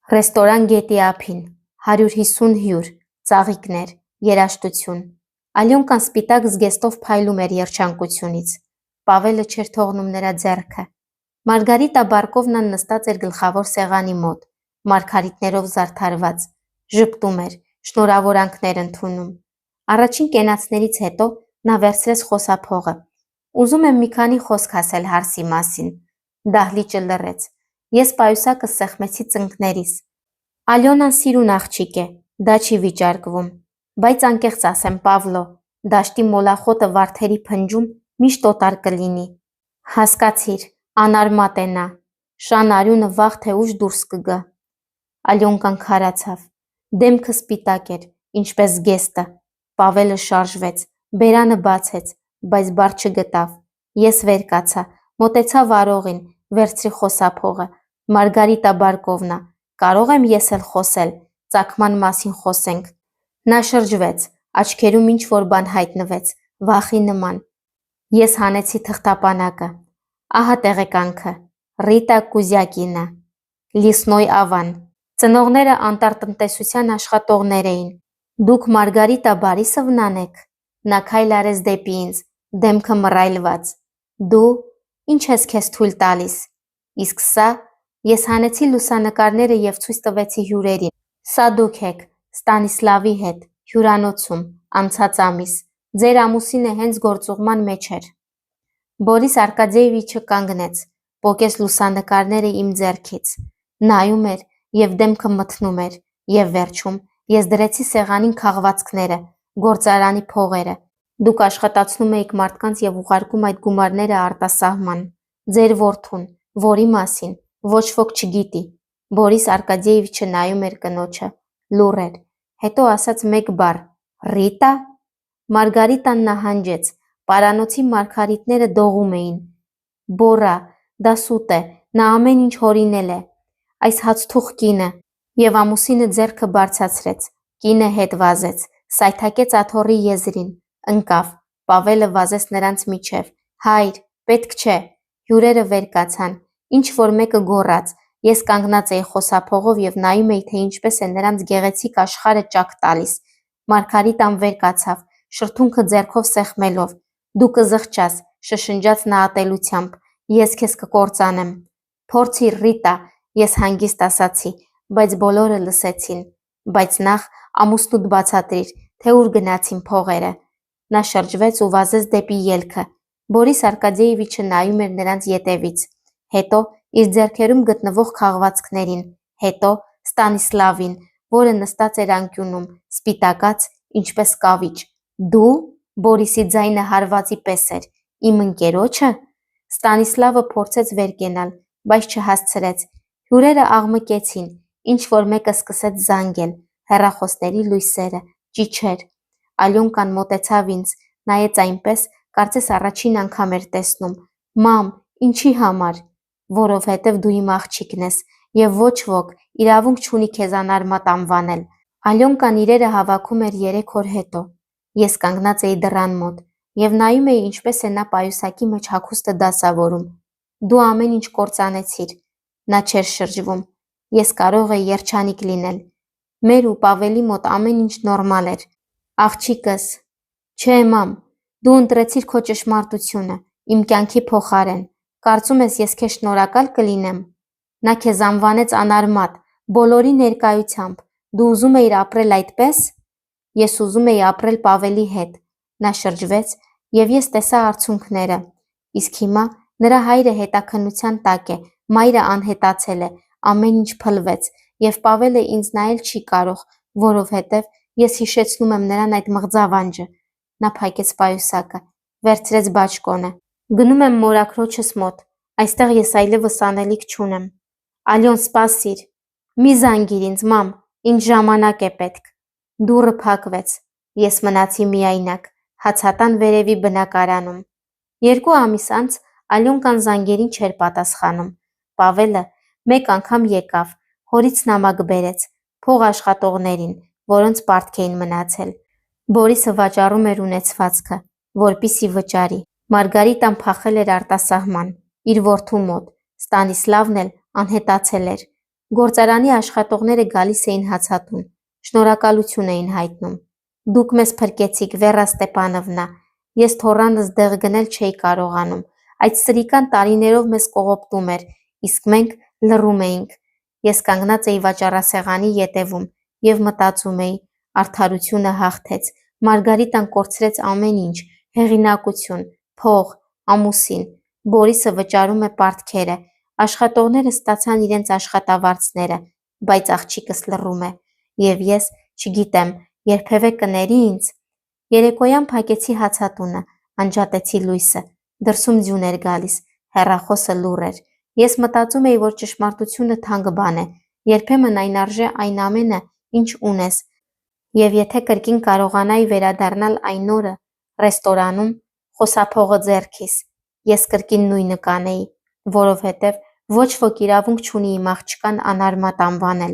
Ռեստորան Գետի ափին, 150 հյուր, ծաղիկներ, երաժշտություն։ Ալյոնկան սպիտակ զգեստով փայլում էր երջանկությունից։ Պավելը չէր թողնում նրա ձեռքը։ Մարգարիտա Բարկովնան նստած էր գլխավոր սեղանի մոտ, մարգարիտներով զարդարված, ժպտում էր, շնորհավորանքներ ընդունում։ Առաջին կենացներից հետո նա վերցրեց խոսափողը։ Ուզում եմ մի քանի խոսք ասել հարսի մասին։ Դահլիճը լռեց։ Ես պայուսակը սեղմեցի ծնկներիս։ Ալյոնան սիրուն աղջիկ է, դա չի վիճարկվում։ Բայց անկեղծ ասեմ, Պավլո, դաշտի մոլախոտը վարդերի փնջում միշտ օտար կլինի։ Հասկացիր, անարմատ է նա։ Շան արյունը վաղ թե ուշ դուրս կգա։ Ալյոնկան քարացավ։ Դեմքը սպիտակ էր, ինչպես զգեստը։ Պավելը շարժվեց, բերանը բացեց, բայց բառ չգտավ։ Ես վեր կացա, մոտեցա վարողին, վերցրի խոսափողը։ Մարգարիտա Բարկովնա, կարող եմ ես էլ խոսել, ծագման մասին խոսենք։ Նա շրջվեց, աչքերում ինչ-որ բան հայտնվեց, վախի նման։ Ես հանեցի թղթապանակը։ Ահա տեղեկանքը։ Ռիտա Կուզյակինա, Լիսնոյ Ավան։ Ծնողները անտառտնտեսության աշխատողներ էին։ Դուք Մարգարիտա Բարիսովնան եք։ Նա քայլ արեց դեպի ինձ, դեմքը մռայլված։ Դու ինչ ես քեզ թույլ տալիս։ Իսկ սա, ես հանեցի լուսանկարները և ցույց տվեցի հյուրերին։ Սա դուք եք, Ստանիսլավի հետ, հյուրանոցում, անցած ամիս։ Ձեր ամուսինը հենց գործուղման մեջ էր։ Բորիս Արկադիևիչը կանգնեց, պոկեց լուսանկարները իմ ձեռքից, նայում էր և դեմքը մթնում էր, և վերջում ես դրեցի սեղանին քաղվածքները, գործարանի փողերը։ Դուք աշխատացնում էիք մարդկանց և ուղարկում այդ գումարները արտասահման։ Ձեր որդուն, որի մասին, ոչ ոք չգիտի։ Բորիս Արկադիևիչը նայում էր կնոջը, լուռ էր, հետո ասաց մեկ բառ. Ռիտա։ Մարգարիտան նահանջեց, պարանոցի մարգարիտները դողում էին։ Բորա, դա սուտ է, նա ամեն ինչ հորինել է։ Այս հացթուխ կինը։ Եվ ամուսինը ձեռքը բարձրացրեց, կինը հետ վազեց, սայթաքեց աթոռի եզրին, ընկավ, Պավելը վազեց նրանց միջև։ Հայր, պետք չէ։ Հյուրերը վեր կացան, ինչ-որ մեկը գոռաց։ Ես կանգնած էի խոսափողով և նայում էի, թե ինչպես է նրանց գեղեցիկ աշխարհը ճաք տալիս։ Մարգարիտան վեր կացավ, շրթունքը ձեռքով սեղմելով։ Դու կզղջաս, շշնջաց նա ատելությամբ։ Ես քեզ կկործանեմ։ Փորձիր, Ռիտա, ես հանգիստ ասացի, բայց բոլորը լսեցին։ Բայց նախ ամուսնուդ բացատրիր, թե ուր գնացին փողերը։ Նա շրջվեց ու վազեց դեպի ելքը։ Բորիս Արկադիևիչը նայում էր նրանց ետևից, հետո իր ձեռքերում գտնվող քաղվածքներին, հետո Ստանիսլավին, որը նստած էր անկյունում, սպիտակած, ինչպես կավիճ։ Դու։ Բորիսի ձայնը հարվածի պես էր։ Իմ ընկերոջը։ Ստանիսլավը փորձեց վեր կենալ, բայց չհասցրեց։ Հյուրերը աղմկեցին, ինչ-որ մեկը սկսեց զանգել, հեռախոսների լույսերը, ճիչեր։ Ալյոնկան մոտեցավ ինձ, նայեց այնպես, կարծես առաջին անգամ էր տեսնում։ Մամ, ինչի համար։ Որովհետև դու իմ աղջիկն ես, և ոչ ոք իրավունք չունի քեզ անարմատ անվանել։ Ալյոնկան իրերը հավաքում էր 3 օր հետո։ Ես կանգնած էի դռան մոտ և նայում էի, ինչպես է նա պայուսակի մեջ հագուստը դասավորում։ Դու ամեն ինչ կործանեցիր։ Նա չէր շրջվում։ Ես կարող էի երջանիկ լինել։ Մեր ու Պավելի մոտ ամեն ինչ նորմալ էր։ Աղջիկս։ Չէ, մամ, դու ընտրեցիր քո ճշմարտությունը, իմ կյանքի փոխարեն։ Կարծում ես ես քեզ շնորհակալ կլինեմ։ Նա քեզ անվանեց անարմատ, բոլորի ներկայությամբ։ Դու ուզում էիր ապրել այդպես։ Ես ուզում էի ապրել Պավելի հետ։ Նա շրջվեց, և ես տեսա արցունքները։ Իսկ հիմա նրա հայրը հետաքննության տակ է, մայրը անհետացել է, ամեն ինչ փլվեց, և Պավելը ինձ նայել չի կարող, որովհետև ես հիշեցնում եմ նրան այդ մղձավանջը։ Նա փակեց պայուսակը, վերցրեց բաճկոնը։ Գնում եմ մորաքրոջս մոտ, այստեղ ես այլևս անելիք չունեմ։ Ալյոն, սպասիր։ Մի զանգիր ինձ, մամ, ինձ ժամանակ է պետք։ Դուռը փակվեց։ Ես մնացի միայնակ, հացատան վերևի բնակարանում։ 2 ամիս անց Ալյոնկան զանգերին չէր պատասխանում։ Պավելը մեկ անգամ եկավ, հորից նամակ բերեց, փող աշխատողներին, որոնց պարտք էին մնացել։ Բորիսը վաճառում էր ունեցվածքը, որպեսզի վճարի։ Մարգարիտան փախել էր արտասահման, իր որդու մոտ, Ստանիսլավն էլ անհետացել էր։ Գործարանի աշխատողները գալիս էին հացատուն, շնորհակալություն էին հայտնում. «Դուք մեզ փրկեցիք, Վերա Ստեփանովնա, ես թոռանս դեղ գնել չէի կարողանում, այդ սրիկան տարիներով մեզ կողոպտում էր, իսկ մենք լռում էինք»։ Ես կանգնած էի վաճառասեղանի ետևում և մտածում էի. արդարությունը հաղթեց, Մարգարիտան կորցրեց ամեն ինչ, հեղինակություն, փող, ամուսին, Բորիսը վճարում է պարտքերը, աշխատողները ստացան իրենց աշխատավարձները, բայց աղջիկս լռում է, և ես, չգիտեմ, երբևէ կների ինձ։ Երեկոյան փակեցի հացատունը, անջատեցի լույսը, դրսում ձյուն էր գալիս, հեռախոսը լուռ էր։ Ես մտածում էի, որ ճշմարտությունը թանկ բան է, երբեմն այն արժե այն ամենը, ինչ ունես, և եթե կրկին կարողանայի վերադառնալ այն օրը, ռեստորանում, խոսափողը ձեռքիս, ես կրկին նույնը կանեի, որովհետև ոչ ոք իրավունք չունի իմ աղջկան անարմատ անվանել։